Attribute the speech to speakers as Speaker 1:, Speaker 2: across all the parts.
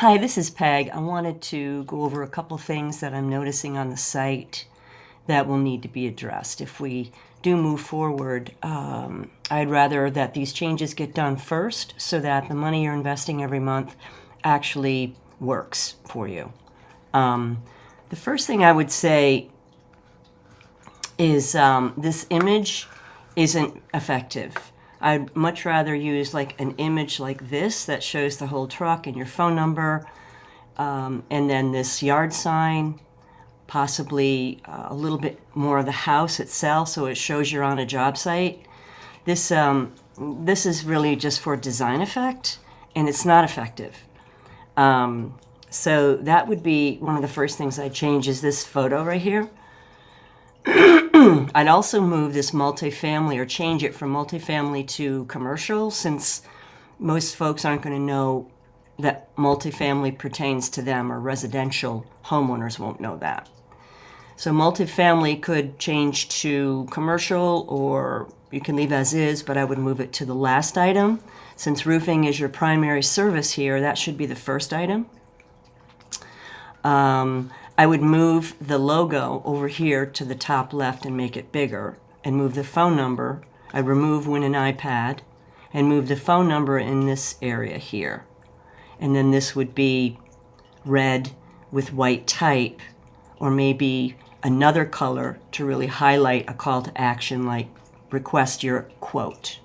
Speaker 1: Hi, this is Peg. I wanted to go over a couple things that I'm noticing on the site that will need to be addressed. If we do move forward, I'd rather that these changes get done first so that the money you're investing every month actually works for you. The first thing I would say is this image isn't effective. I'd much rather use like an image like this that shows the whole truck and your phone number, and then this yard sign, possibly a little bit more of the house itself so it shows you're on a job site. This is really just for design effect, and it's not effective. So that would be one of the first things I'd change is this photo right here. I'd also move this multifamily or change it from multifamily to commercial, since most folks aren't going to know that multifamily pertains to them, or residential homeowners won't know that. So multifamily could change to commercial, or you can leave as is, but I would move it to the last item. Since roofing is your primary service here, that should be the first item. I would move the logo over here to the top left and make it bigger, and move the phone number. I'd remove Win an iPad and move the phone number in this area here. And then this would be red with white type, or maybe another color to really highlight a call to action like request your quote.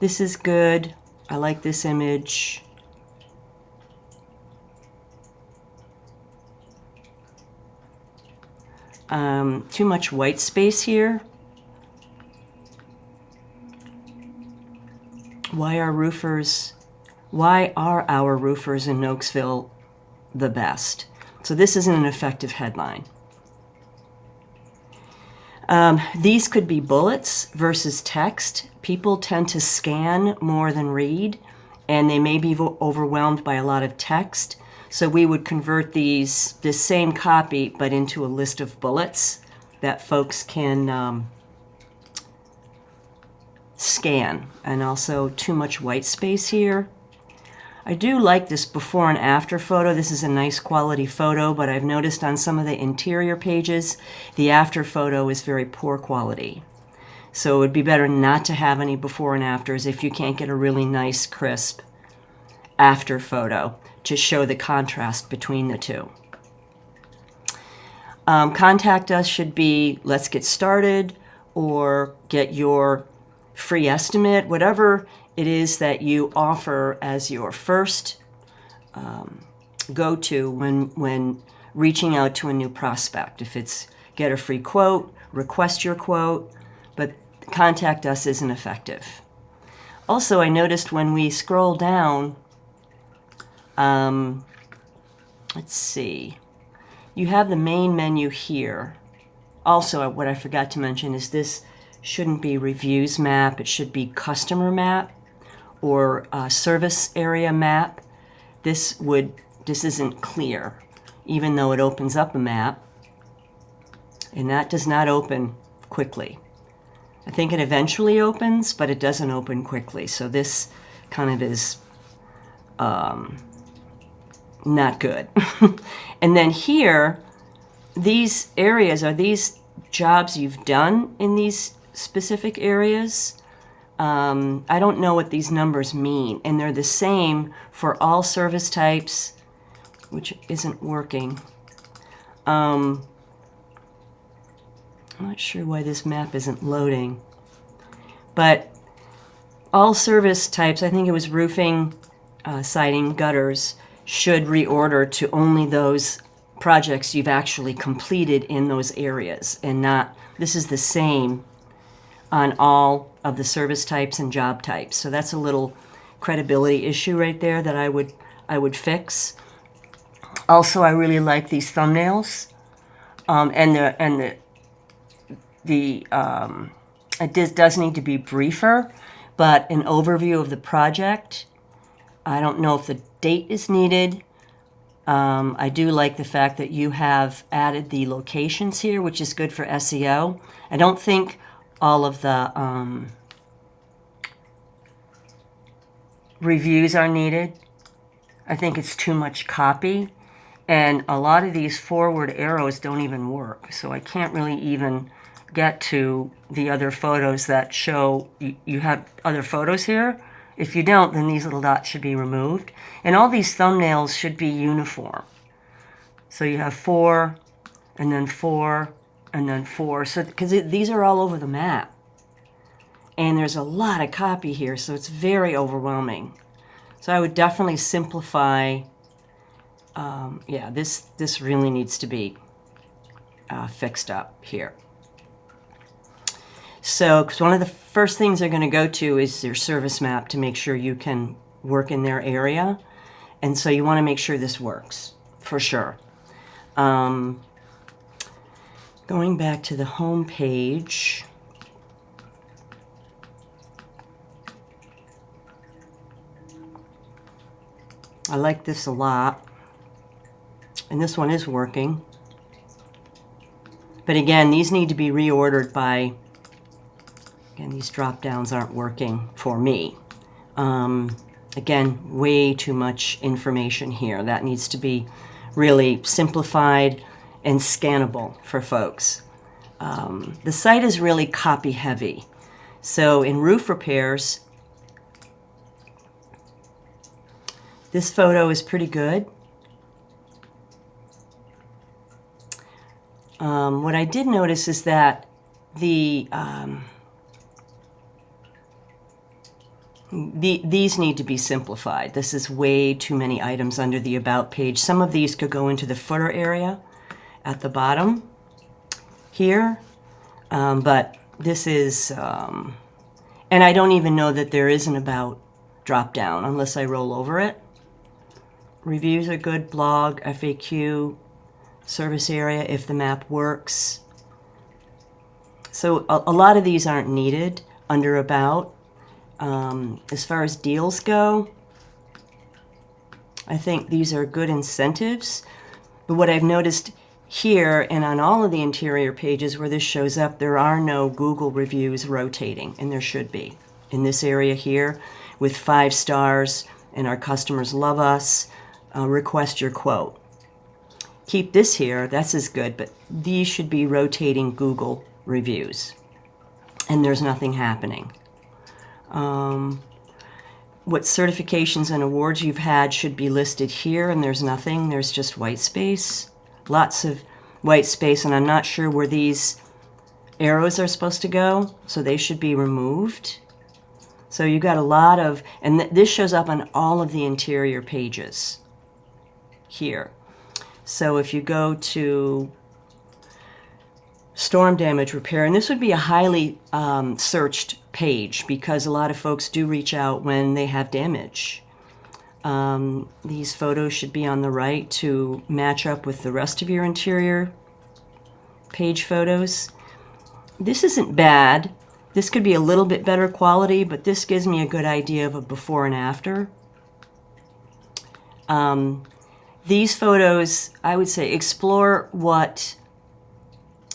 Speaker 1: This is good. I like this image. Too much white space here. Why are our roofers in Oaksville the best? So this isn't an effective headline. These could be bullets versus text. People tend to scan more than read, and they may be overwhelmed by a lot of text. So we would convert this same copy, but into a list of bullets that folks can scan. And also too much white space here. I do like this before and after photo. This is a nice quality photo, but I've noticed on some of the interior pages, the after photo is very poor quality. So it would be better not to have any before and afters if you can't get a really nice, crisp after photo to show the contrast between the two. Contact us should be let's get started, or get your free estimate, whatever it is that you offer as your first go-to when reaching out to a new prospect. If it's get a free quote, request your quote, but contact us isn't effective. Also, I noticed when we scroll down, let's see, you have the main menu here. Also, what I forgot to mention is this shouldn't be reviews map, it should be customer map or service area map. This isn't clear, even though it opens up a map, and that does not open quickly. I think it eventually opens, but it doesn't open quickly. So this kind of is not good. And then here, these areas are these jobs you've done in these specific areas. I don't know what these numbers mean, and they're the same for all service types, which isn't working. I'm not sure why this map isn't loading, but all service types, I think it was roofing, siding, gutters, should reorder to only those projects you've actually completed in those areas, and not, this is the same on all of the service types and job types. So that's a little credibility issue right there that I would fix. Also, I really like these thumbnails, it does need to be briefer, but an overview of the project. I don't know if the date is needed. I do like the fact that you have added the locations here, which is good for SEO. I don't think all of the reviews are needed. I think it's too much copy. And a lot of these forward arrows don't even work. So I can't really even get to the other photos that show you have other photos here. If you don't, then these little dots should be removed. And all these thumbnails should be uniform. So you have 4, and then 4, and then 4. So because these are all over the map. And there's a lot of copy here, so it's very overwhelming. So I would definitely simplify. Yeah, this really needs to be fixed up here. So, because one of the first things they're going to go to is their service map to make sure you can work in their area. And so you want to make sure this works, for sure. Going back to the home page. I like this a lot. And this one is working. But again, these need to be reordered by, again, these drop downs aren't working for me. Again, way too much information here. That needs to be really simplified and scannable for folks. The site is really copy heavy. So in roof repairs, this photo is pretty good. What I did notice is that these need to be simplified. This is way too many items under the About page. Some of these could go into the footer area at the bottom here, but this is, and I don't even know that there is an About drop down unless I roll over it. Reviews are good, blog, FAQ, service area if the map works. So a lot of these aren't needed under About. As far as deals go, I think these are good incentives. But what I've noticed here and on all of the interior pages where this shows up, there are no Google reviews rotating, and there should be. In this area here with 5 stars and our customers love us, request your quote. Keep this here, that's as good, but these should be rotating Google reviews. And there's nothing happening. What certifications and awards you've had should be listed here, and there's nothing. There's just white space. Lots of white space, and I'm not sure where these arrows are supposed to go, so they should be removed. So you've got a lot of, and this shows up on all of the interior pages here. So if you go to storm damage repair, and this would be a highly searched page because a lot of folks do reach out when they have damage. These photos should be on the right to match up with the rest of your interior page photos. This isn't bad. This could be a little bit better quality, but this gives me a good idea of a before and after. These photos, I would say, explore what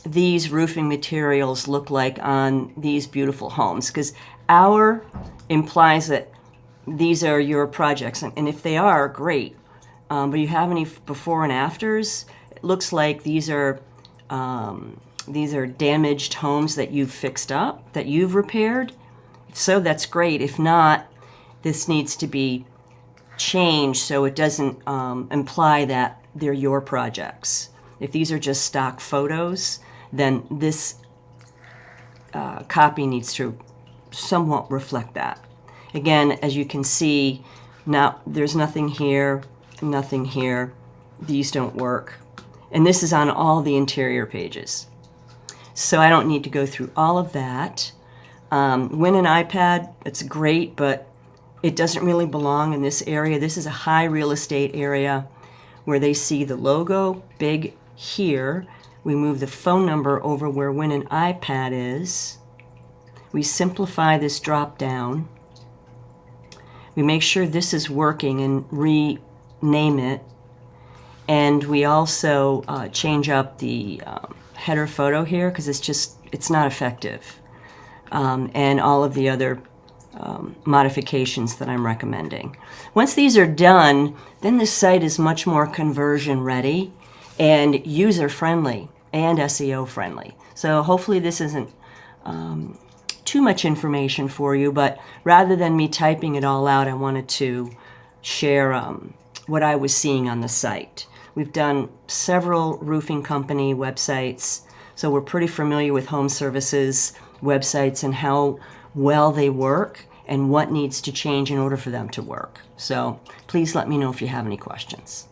Speaker 1: these roofing materials look like on these beautiful homes, because our implies that these are your projects, and if they are, great. But you have any before and afters? It looks like these are damaged homes that you've fixed up, that you've repaired. So that's great. If not, this needs to be changed so it doesn't imply that they're your projects. If these are just stock photos, then this copy needs to somewhat reflect that. Again, as you can see, now there's nothing here, nothing here. These don't work. And this is on all the interior pages. So I don't need to go through all of that. Win an iPad, it's great, but it doesn't really belong in this area. This is a high real estate area where they see the logo big here. We move the phone number over where Win an iPad is. We simplify this drop down. We make sure this is working and rename it. And we also change up the header photo here because it's not effective. And all of the other modifications that I'm recommending. Once these are done, then the site is much more conversion ready and user friendly and SEO friendly. So hopefully this isn't too much information for you, but rather than me typing it all out, I wanted to share what I was seeing on the site. We've done several roofing company websites, so we're pretty familiar with home services websites and how well they work and what needs to change in order for them to work. So please let me know if you have any questions.